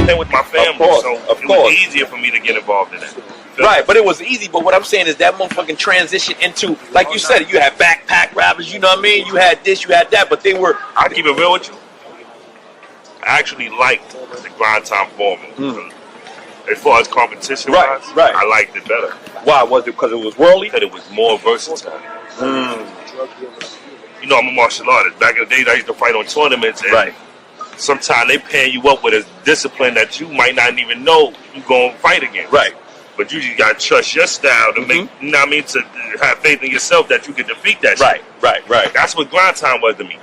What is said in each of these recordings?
playing with my family, so it was easier for me to get involved in that. Right, but it was easy. But what I'm saying is that motherfucking transition into, like you said, you had backpack rappers, you know what I mean? You had this, you had that, but they were... I'll keep it real with you. I actually liked the grind time format. As far as competition wise, I liked it better. Why? Was it because it was worldly? Because it was more versatile. You know, I'm a martial artist. Back in the days, I used to fight on tournaments, and sometimes they paying you up with a discipline that you might not even know you're going to fight against. Right. But you just got to trust your style to make, you know what I mean, to have faith in yourself that you can defeat that shit. Right. That's what grind time was to me.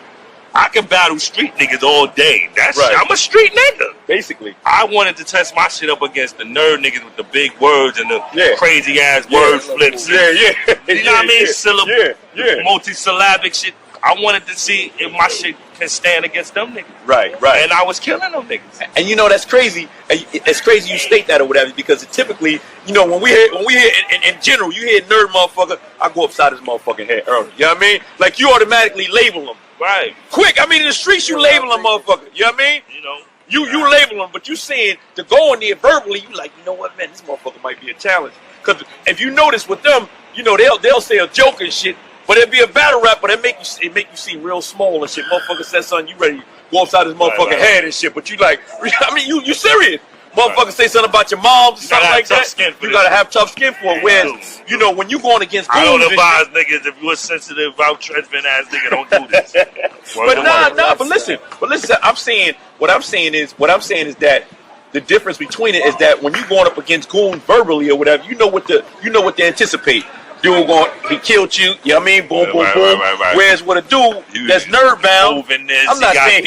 I can battle street niggas all day. I'm a street nigga. Basically. I wanted to test my shit up against the nerd niggas with the big words and the crazy ass word flips. You know what I mean? Multi-syllabic shit. I wanted to see if my shit can stand against them niggas. Right. And I was killing them niggas. And you know that's crazy. It's crazy you state that or whatever, because typically, you know, when we hear in general, you hear nerd motherfucker, I go upside his motherfucking head early. You know what I mean? Like you automatically label them. Right. Quick. I mean, in the streets, you label them motherfucker. You know what I mean? You know. You label them, but you saying to go in there verbally, you like, you know what, man, this motherfucker might be a challenge. Because if you notice with them, you know, they'll say a joke and shit, but it'll be a battle rap, but it make you seem real small and shit. Motherfucker says something, you ready to go upside his motherfucking head and shit, but you like, I mean, you serious. Motherfucker say something about your mom or something like that. You gotta have tough skin for it. Whereas, you know, when you going against goons, I don't advise niggas, if you're a sensitive, out-treadment ass nigga, don't do this. But listen, what I'm saying is that the difference between it is that when you going up against goons verbally or whatever, you know what they anticipate. Dude he killed you, you know what I mean? Boom, boom, boom. Whereas with a dude that's nerd bound, I'm not saying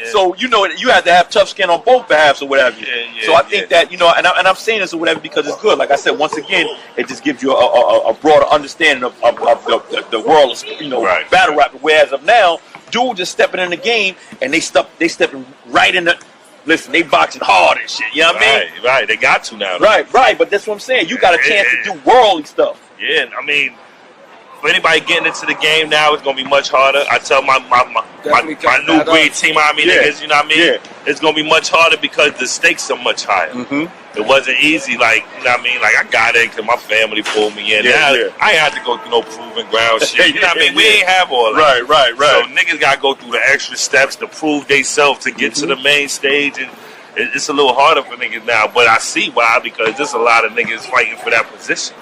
So you know you have to have tough skin on both behalves or whatever. So I think that, you know, and I'm saying this or whatever because it's good. Like I said, once again, it just gives you a broader understanding of the world of, you know, battle rap. Whereas of now, dudes just stepping in the game and they stepping right in the. Listen, they boxing hard and shit. You know what I mean? Right. They got to now. Right. But that's what I'm saying. You got a chance to do worldly stuff. Yeah, I mean, for anybody getting into the game now, it's gonna be much harder. I tell my new breed Team Homi niggas, you know what I mean? It's gonna be much harder because the stakes are much higher. It wasn't easy, like, you know what I mean? Like, I got in because my family pulled me in. I ain't had to go through no proving ground shit. You know what I mean? We ain't have all that. Right. So niggas gotta go through the extra steps to prove theyself to get to the main stage, and it's a little harder for niggas now. But I see why, because there's a lot of niggas fighting for that position.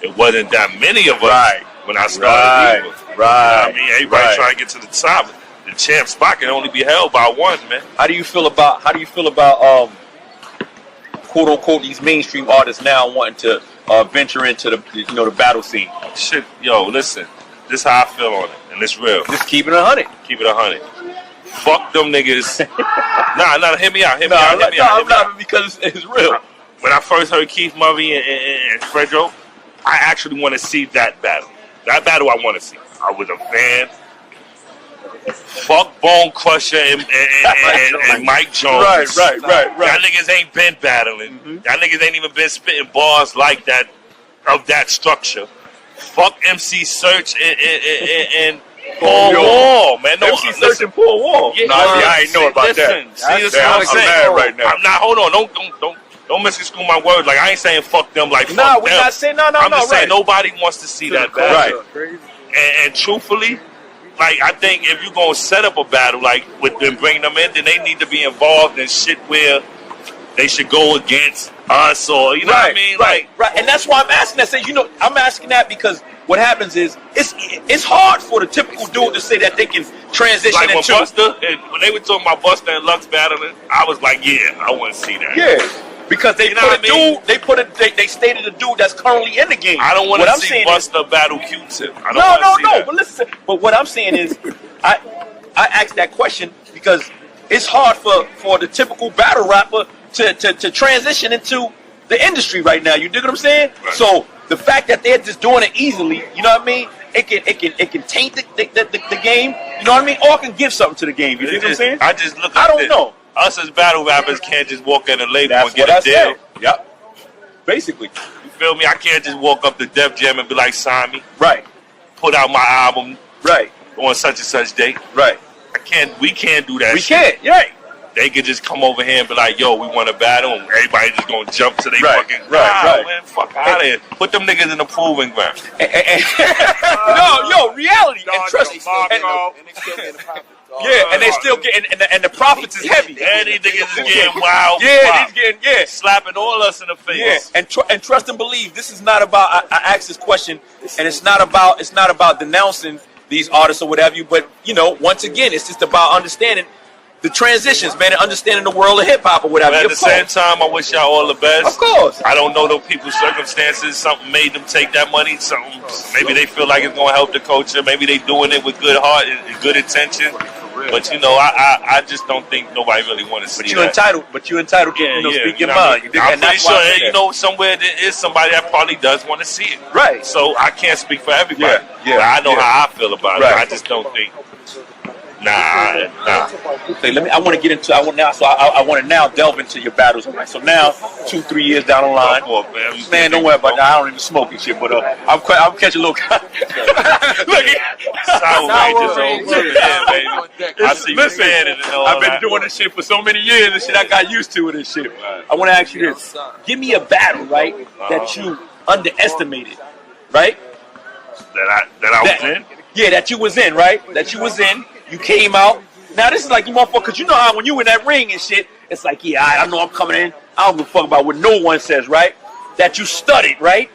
It wasn't that many of us when I started. You know what I mean? Everybody trying to get to the top. The champ spot can only be held by one, man. How do you feel about quote unquote these mainstream artists now wanting to venture into the battle scene? Shit, yo, listen. This is how I feel on it, and it's real. Just keep it 100. Keep it 100. Fuck them niggas. Nah, hear me out. I'm not, because it's real. When I first heard Keith Murray and Fredro, I actually want to see that battle. That battle I want to see. I was a fan. Fuck Bone Crusher and Mike Jones. Right. Y'all niggas ain't been battling. Y'all niggas ain't even been spitting bars like that, of that structure. Fuck MC Search and Paul Wall, man. No, MC Search and Paul Wall. I ain't know about that. See, this is what I'm saying. I'm mad right now. I'm not. Hold on. Don't misconstrue my words. Like, I ain't saying fuck them. Like, fuck them. We're not saying no. I'm just saying nobody wants to see that battle. And truthfully, like, I think if you're gonna set up a battle like with them, bring them in, then they need to be involved in shit where they should go against us, or you know what I mean? Right. And that's why I'm asking that. Say, you know, I'm asking that because what happens is it's hard for the typical dude to say that they can transition like into. When they were talking about Buster and Lux battling, I was like, yeah, I want to see that. Yeah. Because they they stated a dude that's currently in the game. I don't want to see Buster battle Q-Tip. No. But listen, but what I'm saying is, I asked that question because it's hard for the typical battle rapper to transition into the industry right now. You dig what I'm saying? Right. So the fact that they're just doing it easily, you know what I mean? It can taint the game. You know what I mean? Or it can give something to the game. You dig what I'm saying? I just look. I don't know. Us as battle rappers can't just walk in a label and get a deal. Yep. Basically. You feel me? I can't just walk up to Def Jam and be like, sign me. Right. Put out my album. Right. On such and such date. Right. We can't do that. We can't. Right. they could just come over here and be like, yo, we want to battle, and everybody just gonna jump to their fucking man, fuck out of here. Put them niggas in the proving ground. No, reality and trust. And they still getting, and the profits is heavy. And these niggas is getting wild. Slapping all us in the face. And trust and believe. This is not about. I asked this question, and it's not about denouncing these artists or whatever. But once again, it's just about understanding the transitions, man, and understanding the world of hip hop or whatever. But at the same time, I wish y'all all the best. Of course. I don't know those people's circumstances. Something made them take that money. Something. Maybe they feel like it's gonna help the culture. Maybe they doing it with good heart and good intention. But I just don't think nobody really want to see that. But you're entitled to speak your mind. I'm pretty sure somewhere there is somebody that probably does want to see it. Right. So I can't speak for everybody. But I know how I feel about it. I just don't think. Nah. I want to get into. I want to now delve into your battles. Right. So now, 2-3 years down the line, man, don't worry about that. I don't even smoke and shit. But I'm catching a little. Look, Sour Rangers, baby. I see you fanning and all I've been doing this shit for so many years and shit. I got used to it and shit. I want to ask you this: give me a battle, right, that you underestimated, right? That I was in. Yeah, that you was in, right? That you was in. You came out. Now this is like you motherfucker, because you know how when you in that ring and shit, it's like, yeah, I know I'm coming in. I don't give a fuck about what no one says, right? That you studied, right?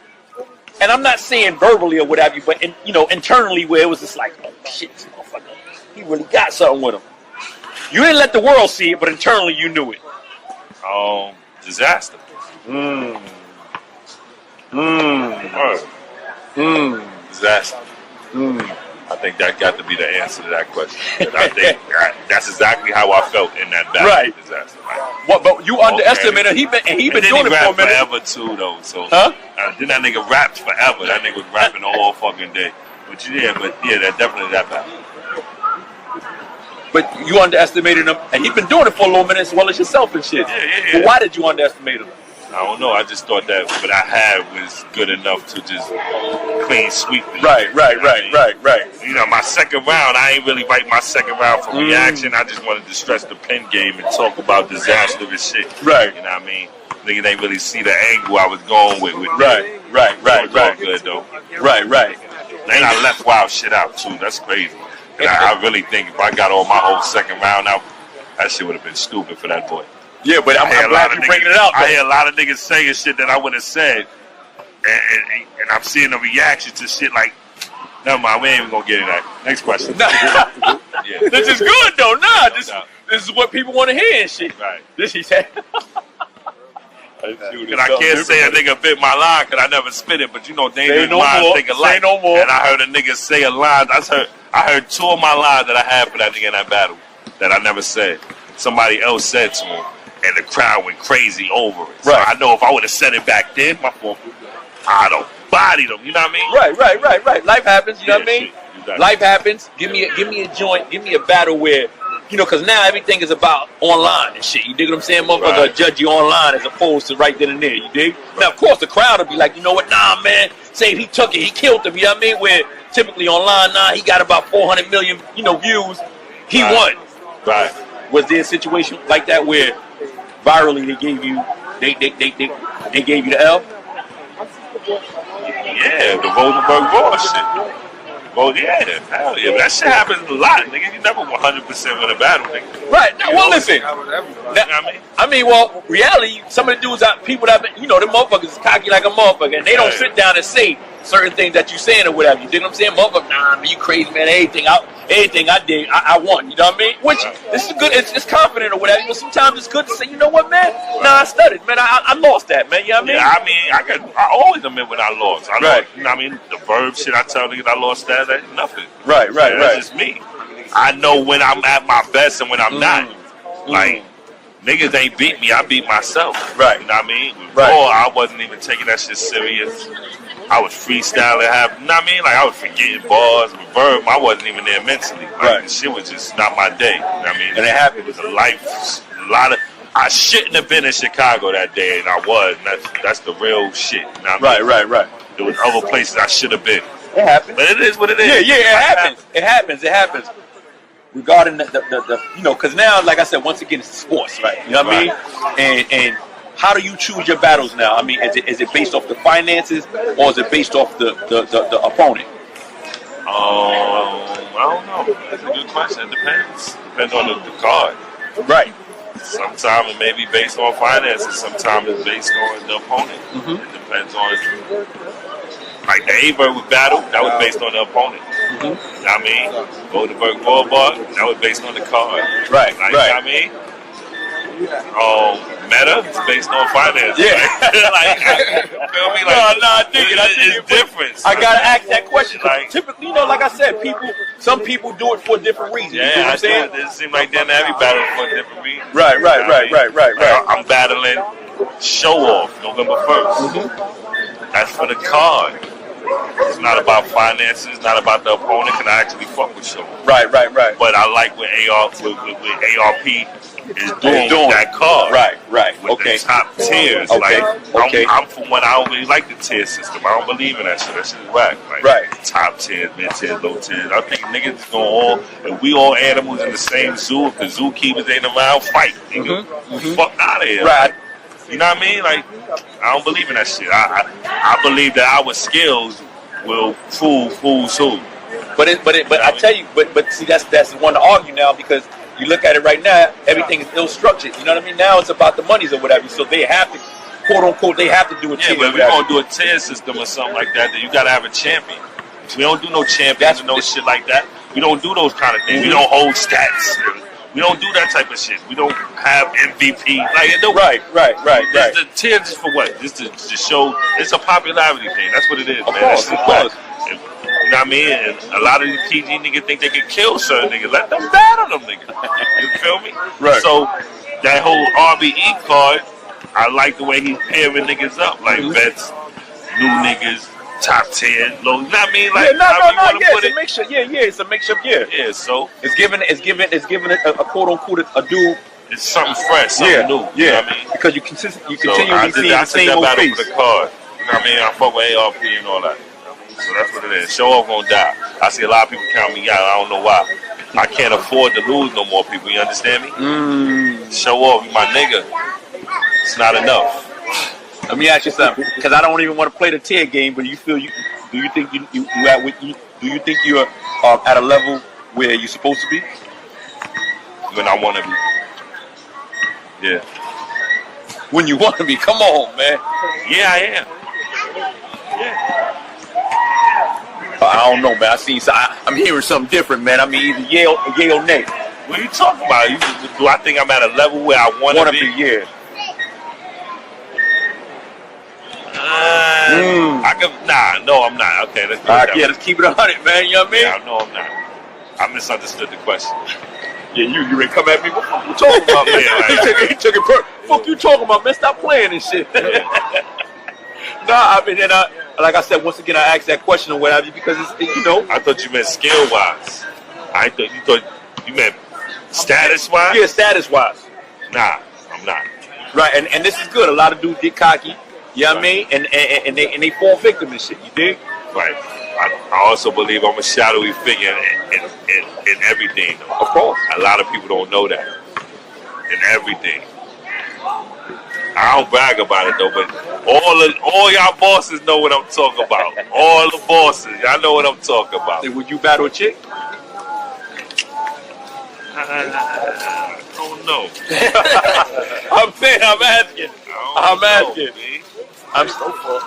And I'm not saying verbally or whatever, but internally where it was just like, oh shit, this motherfucker, he really got something with him. You didn't let the world see it, but internally you knew it. Disaster. Disaster. I think that got to be the answer to that question. I think that's exactly how I felt in that battle. Right. Disaster. But you underestimated him. He been doing it for a minute. Forever too, though. So then that nigga rapped forever. That nigga was rapping all fucking day. But that definitely that battle. But you underestimated him, and he been doing it for a little minute as well as yourself and shit. Yeah. But why did you underestimate him? I don't know. I just thought that what I had was good enough to just clean sweep it. Right. My second round, I ain't really write my second round for reaction. I just wanted to stress the pen game and talk about disastrous shit. Right. You know what I mean? Niggas ain't really see the angle I was going with. Right. All good, though. Right. And I left wild shit out, too. That's crazy. And I really think if I got all my whole second round out, that shit would have been stupid for that boy. Yeah, but I'm glad you're bringing it out. I hear a lot of niggas saying shit that I would have said, and I'm seeing the reaction to shit like, never mind, we ain't even gonna get into that. Next question. This is good though. This is what people want to hear and shit. Right. This he said. And I can't say a nigga bit my line because I never spit it, but dangerous lines think alike. Say no more. And I heard a nigga say a line. I heard two of my lines that I had for that nigga in that battle that I never said. Somebody else said to him. And the crowd went crazy over it. So I know if I would have said it back then, my fault, I'd have bodied them. You know what I mean? Right. Life happens. You know what I mean? Exactly. Life happens. Give me a joint. Give me a battle where, because now everything is about online and shit. You dig what I'm saying? Motherfucker judge you online as opposed to right then and there. You dig? Now, of course, the crowd will be like, you know what? Nah, man. Say if he took it, he killed him. You know what I mean? Where typically online, he got about 400 million, views. He won. Right. Was there a situation like that where virally they gave you the L? Yeah, the Rosenberg Raw shit. Well, yeah, hell yeah. But that shit happens a lot, nigga. You never 100% win a battle, nigga. Right. No, well, listen. Reality, some of the dudes, people that, them motherfuckers is cocky like a motherfucker, and they don't sit down and say certain things that you saying or whatever. You dig what I'm saying? Motherfucker, nah, man, you crazy, man. Anything I did, I won. You know what I mean? Which, this is good. It's confident or whatever. But sometimes it's good to say, you know what, man? Nah, I studied, man. I lost that, man. You know what I mean? I always admit when I lost. Lost, you know what I mean? The verb shit I tell niggas I lost that ain't nothing. Right. That's just me. I know when I'm at my best and when I'm not. Like, niggas ain't beat me, I beat myself. Right. You know what I mean? Before, I wasn't even taking that shit serious. I was freestyling, you know what I mean? Like, I was forgetting bars, verb. I wasn't even there mentally. Like, the shit was just not my day. You know what I mean? And it happened. It was a lot of. I shouldn't have been in Chicago that day, and I was. And that's the real shit. You know what I mean? Right. There was other places I should have been. It happens. But it is what it is. Yeah, it happens. It happens. regarding the you know, because now, like I said, once again, it's sports, right? You know what I mean? And how do you choose your battles now? I mean, is it based off the finances or is it based off the opponent? I don't know. That's a good question. It depends. Depends on the card. Right. Sometimes it may be based on finances. Sometimes it's based on the opponent. Mm-hmm. It depends on, like the Averb with battle, that was based on the opponent. Mm-hmm. You know what I mean? Goldberg Boulevard, that was based on the card. Right, like, right. You know what I mean? Meta is based on finances. Yeah. Like, feel me? Like, I dig it. It's different. I gotta ask that question. Like, typically, you know, like I said, some people do it for different reasons. Yeah, you know what I'm saying? It seems like then every battle for a different reason. Right. Like, I'm battling Show Off November 1st. Mm-hmm. That's for the card. It's not about finances. It's not about the opponent. Can I actually fuck with Show Off? Right. But I like what ARP is doing that card. Right. With the top tiers. I'm from one. I don't really like the tier system. I don't believe in that shit. That shit is whack. Like, top tiers, mid tiers, low tiers. I think niggas is going if we all animals in the same zoo, because zookeepers ain't around, fight. Nigga. Fuck out of here. Right. You know what I mean? Like, I don't believe in that shit. I believe that our skills will fool who's who. But I tell you, but see, that's one to argue now, because you look at it right now, everything is ill-structured. You know what I mean? Now it's about the monies or whatever, so they have to, quote unquote, they have to do a tier. Yeah, but if we're gonna do a tier system or something like that, then you gotta have a champion. We don't do no champions and no shit like that. We don't do those kind of things. We don't hold stats. We don't do that type of shit. We don't have MVP. Like, right. The tiers is for what? Just to show. It's a popularity thing. That's what it is, of man. Course. You know what I mean? And a lot of these PG niggas think they can kill certain niggas. Let them battle them niggas. You feel me? Right. So that whole RBE card, I like the way he's pairing niggas up. Like vets, new niggas, top 10, low. You know what I mean? Like, it's a mixture. It's a mixture. Yeah, so it's given a quote unquote a dude. It's something fresh, something new. You know what I mean? Because you continually see the same old battle face. for the card. You know what I mean? I fuck with ARP and all that. So that's what it is. Show Off gonna die. I see a lot of people count me out. I don't know why. I can't afford to lose no more people. You understand me? Show Off, you my nigga. It's not enough. Let me ask you something, because I don't even want to play the tier game. But do you think you're at a level where you're supposed to be? When I want to be. Yeah. When you want to be? Come on, man. Yeah, I am. Yeah. I don't know, man. I'm hearing something different, man. I mean, either yay or nay. What are you talking about? Do I think I'm at a level where I want to be? Yeah. I'm not. Okay, let's do it. Let's keep it 100, man. You know what I mean? Yeah, no, I'm not. I misunderstood the question. Yeah, you ready to come at me? What you talking about, man? He took it perfect. Fuck you talking about, man? Stop playing and shit. I mean, like I said, once again, I asked that question or whatever because it's, I thought you meant skill wise. I thought you meant status wise. Yeah, status wise. Nah, I'm not. Right, and this is good. A lot of dudes get cocky. You know what I mean? And they fall victim and shit. You dig? Right. I also believe I'm a shadowy figure in everything. Of course. A lot of people don't know that. In everything. I don't brag about it though, but all y'all bosses know what I'm talking about. All the bosses, y'all know what I'm talking about. Would you battle a chick? I don't know. I'm asking. I'm so full.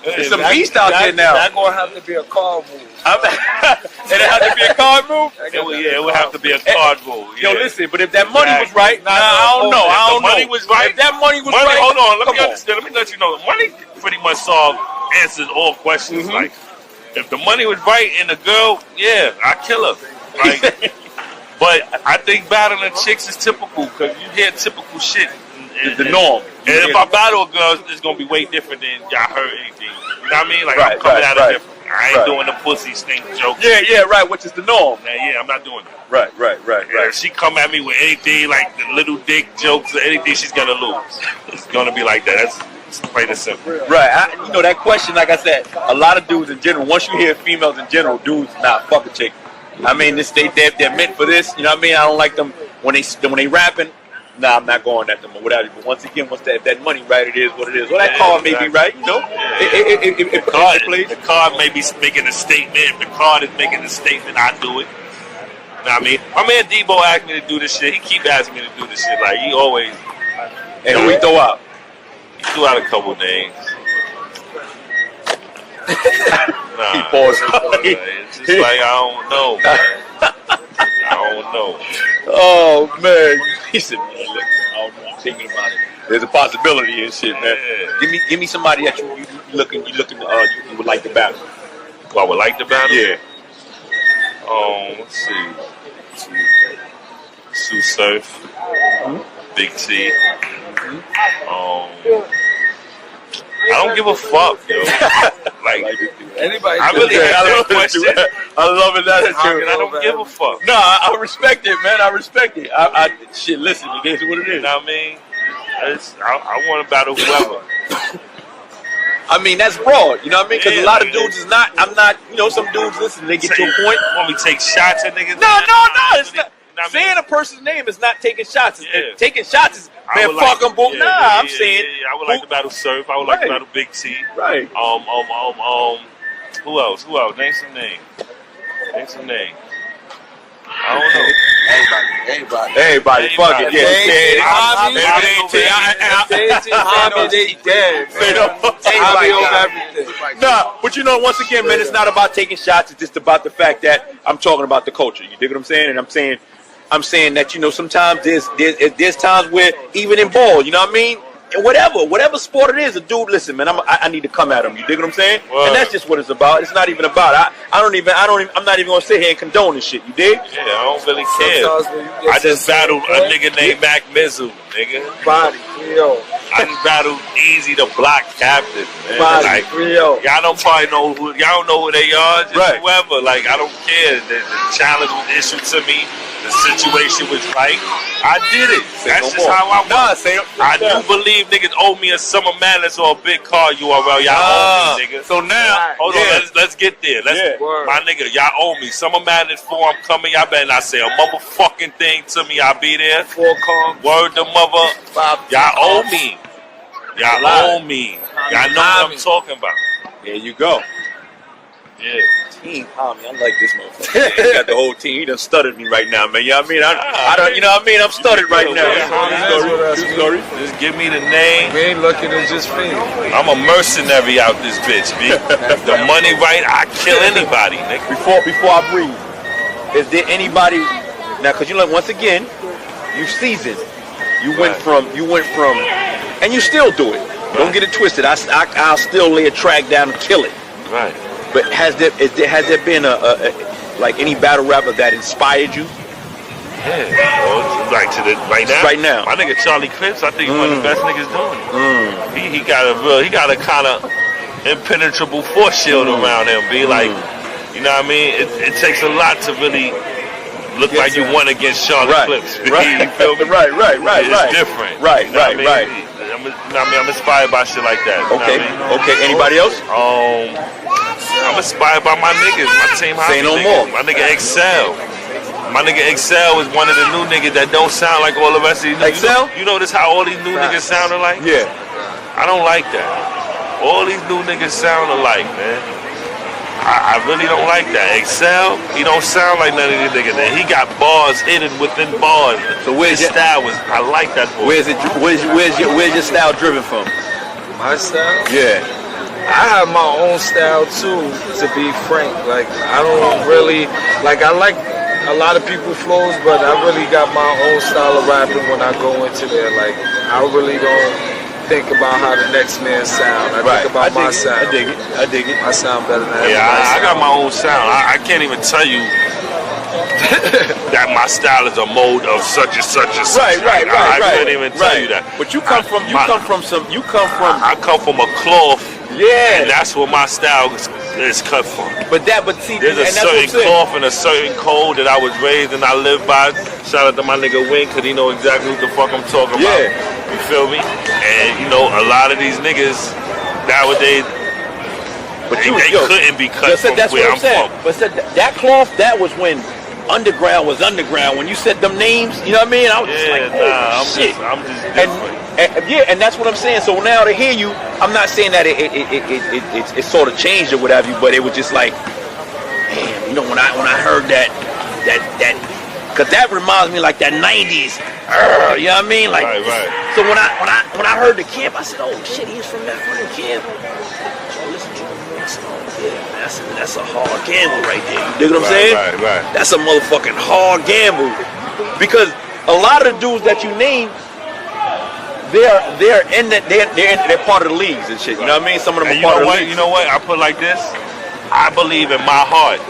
There's some beast out there now. That's gonna have to be a card move. It have to be a card move? It would have to be a card move. Yeah. Yo, listen, but if that money was right, I don't know. If the money was right. If that money was right. Hold on, let me understand. Let me let you know. Money pretty much answers all questions. Like, if the money was right and the girl, yeah, I kill her. Like, but I think battling chicks is typical because you hear typical shit. The norm. And if I battle a girl, it's gonna be way different than y'all heard anything. You know what I mean? Like, I'm coming out of different. I ain't doing the pussy stink joke. Yeah, right, which is the norm. Yeah, I'm not doing that. Right. If she come at me with anything like the little dick jokes or anything, she's gonna lose. It's gonna be like that. That's plain and simple. Right. That question, like I said, a lot of dudes in general, once you hear females in general, dudes, fuck a chick. I mean, they're meant for this. You know what I mean? I don't like them when they rapping. Nah, I'm not going at them or whatever. But once again, once that money right, it is what it is. Well, that card may be right, you know. The card may be making a statement. If the card is making a statement, I do it. You know what I mean? My man Debo asked me to do this shit. He keep asking me to do this shit. Like, he always. And who he throw out? He threw out a couple names. He paused. It's just like, I don't know, man. I don't know. Oh, man. He said, man, look, man, I don't know. I'm thinking about it. There's a possibility and shit, man. Yeah. Give me somebody that you would like to battle. Who I would like to battle? Yeah. Let's see. Sue Surf. Big T. I don't give a fuck, yo. Like Anybody? I really had that question. I love it. I don't give a fuck. No, I respect it, man. I respect it. Shit, listen, it is what it is. You know what I mean? I want to battle whoever. I mean, that's broad. You know what I mean? Because a lot of dudes is not. I'm not. You know, some dudes listen. They get to a point. Want me to take shots at niggas? No. It's not. Saying a person's name is not taking shots. Taking shots is man, fuck them both. I'm saying. I would like to battle Surf. I would like to battle Big T. Right. Who else? Name some names. I don't know. Everybody. Fuck it. Yeah. Nah, but you know, once again, man, it's not about taking shots. It's just about the fact that I'm talking about the culture. You dig what I'm saying? And I'm saying that, you know, sometimes there's times where even in ball, you know what I mean? And whatever sport it is, a dude, listen, man, I need to come at him. You dig what I'm saying? Word. And that's just what it's about. It's not even about. I'm not even gonna sit here and condone this shit. You dig? Yeah, I don't really care. I just battled a nigga named Mac Mizzle, nigga. Body, yo. I just battled Easy the Block Captain, man. Body, like, yo. Y'all don't probably know who. Y'all don't know who they are. Just right. Whoever. Like, I don't care. The challenge was issued to me. The situation was right. I did it. That's just how I was. I do believe niggas owe me a Summer Madness or a big car URL. Y'all owe me, nigga. So now, hold on. Let's get there. My nigga, y'all owe me. Summer Madness 4, I'm coming. Y'all better not say a motherfucking thing to me. I'll be there. 4 calls. Word to mother. Y'all owe me. Y'all owe me. Y'all know what I'm talking about. There you go. Yeah. Team Homi, I like this motherfucker. He got the whole team. He done stuttered me right now, man. You know what I mean? I don't. You know what I mean? I'm stuttered right now. True story. Just give me the name. We ain't looking at just me. I'm a mercenary out this bitch, B. The money right, I kill anybody, nigga. Before I breathe, is there anybody now? Because you know, once again, you seasoned. You went from, and you still do it. Don't get it twisted. I'll still lay a track down and kill it. Right. But has there been like any battle rapper that inspired you? Yeah. Well, like right now. Right now. My nigga Charlie Clips, I think he's one of the best niggas doing it. He got a kind of impenetrable force shield around him. Be like, you know what I mean? It takes a lot to really look like you won against Charlie Clips. Right. You feel me? Right. It's different. Right. I'm inspired by shit like that. Okay. Okay. Anybody else? I'm inspired by my niggas, my Team Homi. Say no niggas. more. My nigga Excel. My nigga Excel is one of the new niggas that don't sound like all the rest of these. Excel? You notice how all these new niggas sound alike? Yeah. I don't like that. All these new niggas sound alike, man. I really don't like that. Excel, he don't sound like none of these niggas. He got bars hidden within bars. So where's his style was? I like that. Where's your style driven from? My style? Yeah. I have my own style too, to be frank. Like, I don't really, like, I like a lot of people flows, but I really got my own style of rapping when I go into there. Like, I really don't think about how the next man sound. I think about my sound. I dig it. I sound better than everybody. Yeah, I got my own sound. I can't even tell you that my style is a mode of such and such and such. Right. I can't even tell you that. But I come from a cloth. Yeah. And that's where my style is cut from. But see, there's a certain cloth and a certain code that I was raised and I live by. Shout out to my nigga Wink, because he know exactly what the fuck I'm talking about. You feel me? And you know, a lot of these niggas nowadays, But they couldn't be cut from that's where what I'm saying. from. But said that cloth, that was when underground was underground. When you said them names, you know what I mean? I was just like, oh, shit. I'm just different. And that's what I'm saying. So now to hear you, I'm not saying that it sort of changed or whatever, but it was just like, damn, you know, when I heard that, because that reminds me like that 90s, you know what I mean? Like, right. So when I heard the camp, I said, oh shit, he's from that fucking camp. So I listened to him. I said, oh yeah, that's a hard gamble right there. You dig what I'm saying? Right. That's a motherfucking hard gamble. Because a lot of the dudes that you name, they're part of the leagues and shit. You know what I mean? Some of them are part of the leagues. You know what? I put it like this. I believe in my heart.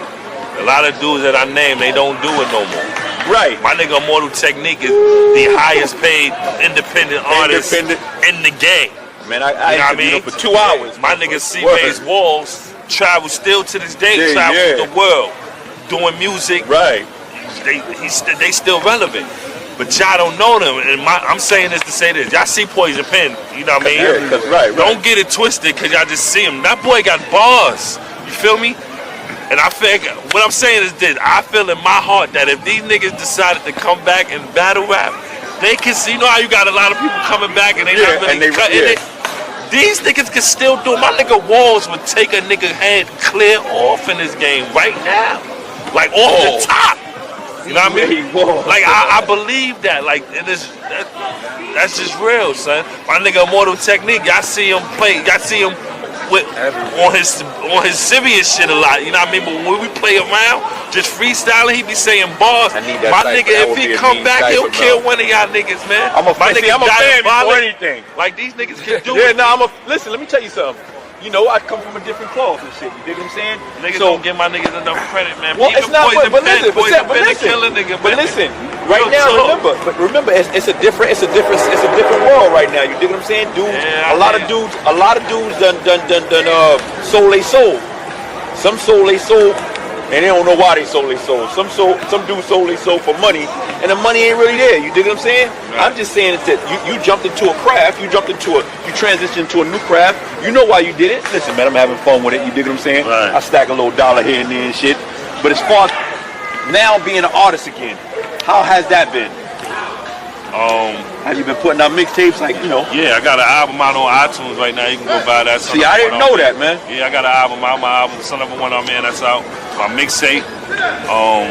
A lot of dudes that I name, they don't do it no more. Right. My nigga Immortal Technique is the highest paid independent artist in the game. Man, I interviewed him for 2 hours. My nigga C-Maze Walls travel still to this day, travel the world doing music. Right. They still relevant. But y'all don't know them, and I'm saying this to say this. Y'all see Poison Pen, you know what I mean? Yeah, right. Don't get it twisted, because y'all just see him. That boy got bars. You feel me? And I feel, what I'm saying is this. I feel in my heart that if these niggas decided to come back and battle rap, they can see, you know how you got a lot of people coming back and they not really cutting it? These niggas can still do it. My nigga Walls would take a nigga head clear off in this game right now. Like off the top. You know what I mean? Like I believe that. Like that's just real, son. My nigga Immortal Technique, y'all see him play. Y'all see him on his serious shit a lot. You know what I mean? But when we play around, just freestyling, he be saying bars. My nigga, if he come back, he'll kill one of y'all niggas, man. I'm a fan before anything. Like these niggas can do Yeah, it. no, listen. Let me tell you something. You know, I come from a different cloth and shit. You dig what I'm saying? Niggas don't give my niggas enough credit, man. Well, it's not. But listen, but listen. Right now, remember, it's a different world right now. You dig what I'm saying, dude? Yeah, a lot of dudes done sold they soul. Some sold they soul, and they don't know why they sold they soul. Some dudes sold they soul for money, and the money ain't really there. You dig what I'm saying? Right. I'm just saying that you jumped into a craft. You transitioned to a new craft. You know why you did it. Listen, man, I'm having fun with it. You dig what I'm saying? Right. I stack a little dollar here and there and shit. But as far as now being an artist again, how has that been? Have you been putting out mixtapes, like, you know? Yeah, I got an album out on iTunes right now. You can go buy that. See, I didn't know that, man. Yeah, I got an album out. My album, Son of a One, man, that's out. My mixtape, well,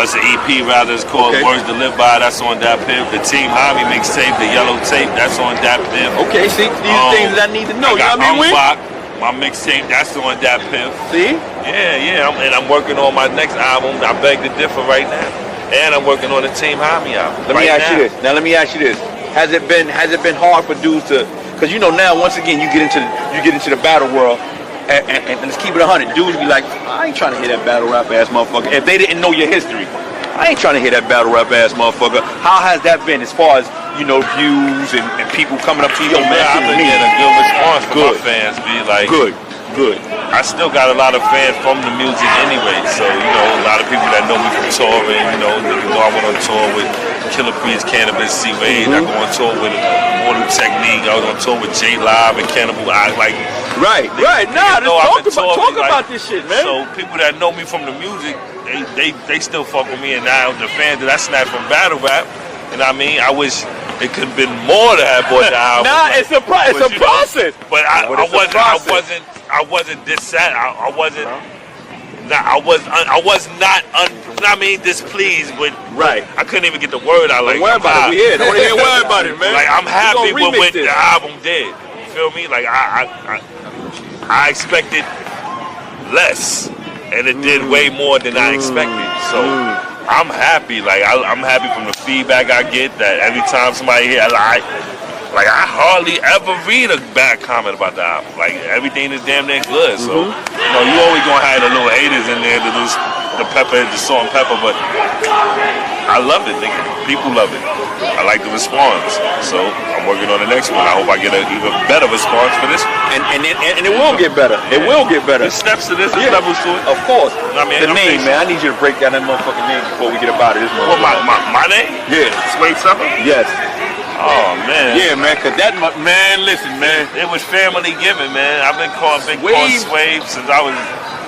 it's an EP rather. It's called Words to Live By. That's on that Piff. The Team Homi mixtape, the Yellow Tape, that's on that Piff. Okay, see, these things that I need to know. I got you know what I mean? My mixtape, that's on that Piff. See? Yeah, and I'm working on my next album. I beg to differ right now. And I'm working on the Team Homi album. Let me ask you this. Has it been hard for dudes to? Because you know now, once again, you get into the battle world, and let's keep it 100. Dudes be like, I ain't trying to hear that battle rap ass motherfucker. If they didn't know your history, I ain't trying to hear that battle rap ass motherfucker. How has that been as far as, you know, views and people coming up to you? Man, I've been getting a good response from my fans. Be like, good. I still got a lot of fans from the music anyway, so, you know, a lot of people that know me from touring, you know I went on tour with Killer Priest, Cannabis, C-Wade, I go on tour with Immortal Technique, I was on tour with J Live and Cannibal, Right. Nah, talk about this shit, man. So people that know me from the music, they still fuck with me, and now the fans that I snatched from battle rap, and I mean, I wish it could have been more to have bought the album. Nah, it's a process. But I wasn't displeased with. Right. I couldn't even get the word out. Like, don't worry about it. We here. Don't even worry about it, man. Like, I'm happy with what the album did. You feel me? Like I expected less, and it did way more than I expected. So I'm happy. Like I'm happy from the feedback I get. That every time somebody hear like I hardly ever read a bad comment about the album. Like everything is damn near good. So you know, you always gonna have the little haters in there, the salt and pepper, but I love it, nigga. People love it. I like the response. So I'm working on the next one. I hope I get an even better response for this one. And it will get better. It will get better. There's steps to this, levels to it. Of course. I mean, the name, man. I need you to break down that motherfucking name before we get about it. What, my name? Yeah. Swavesevah? Yes. Oh man. Yeah, man. Cause that man, listen, man. It was family giving, man. I've been calling Swave since I was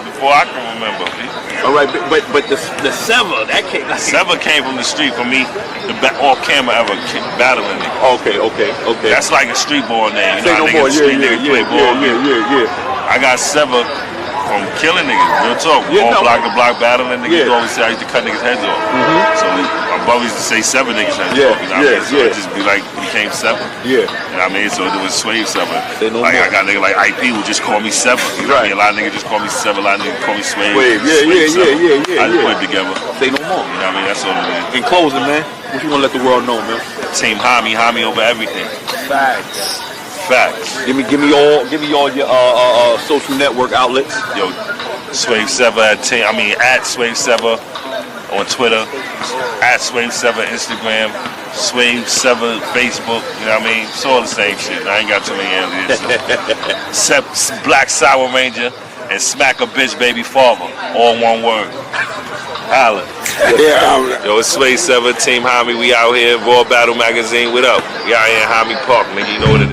before I can remember. All right, but the Sevah that came. Sevah came from the street for me. The off camera ever battling it. Okay. That's like a street ball name. You Say know, no more. Yeah. I got Sevah from killing niggas. Real talk. Block to block battling niggas. You always say I used to cut niggas heads off. So my brother used to say 7 niggas heads off. You know what I mean? So it just be like became 7. Yeah. You know what I mean? So it was Swavesevah. No like more. I got a nigga like IP who just call me 7. You know what I mean? A lot of niggas just call me 7. A lot of niggas call me Swave. Yeah. I just put it together. Say no more. You know what I mean? That's all it is. In closing, man, what you gonna let the world know, man? Team Homi over everything. Facts. Give me all your social network outlets. Yo, Swavesevah at Swavesevah on Twitter, at Swavesevah Instagram, Swavesevah Facebook. You know what I mean? It's all the same shit. I ain't got too many aliases. Except Black Sour Ranger and Smack a Bitch Baby Father. All one word. Holla. Yo, it's Swavesevah Team Homi. We out here. Raw Battle Magazine. What up? We out here in Homi Park, nigga. You know what it is.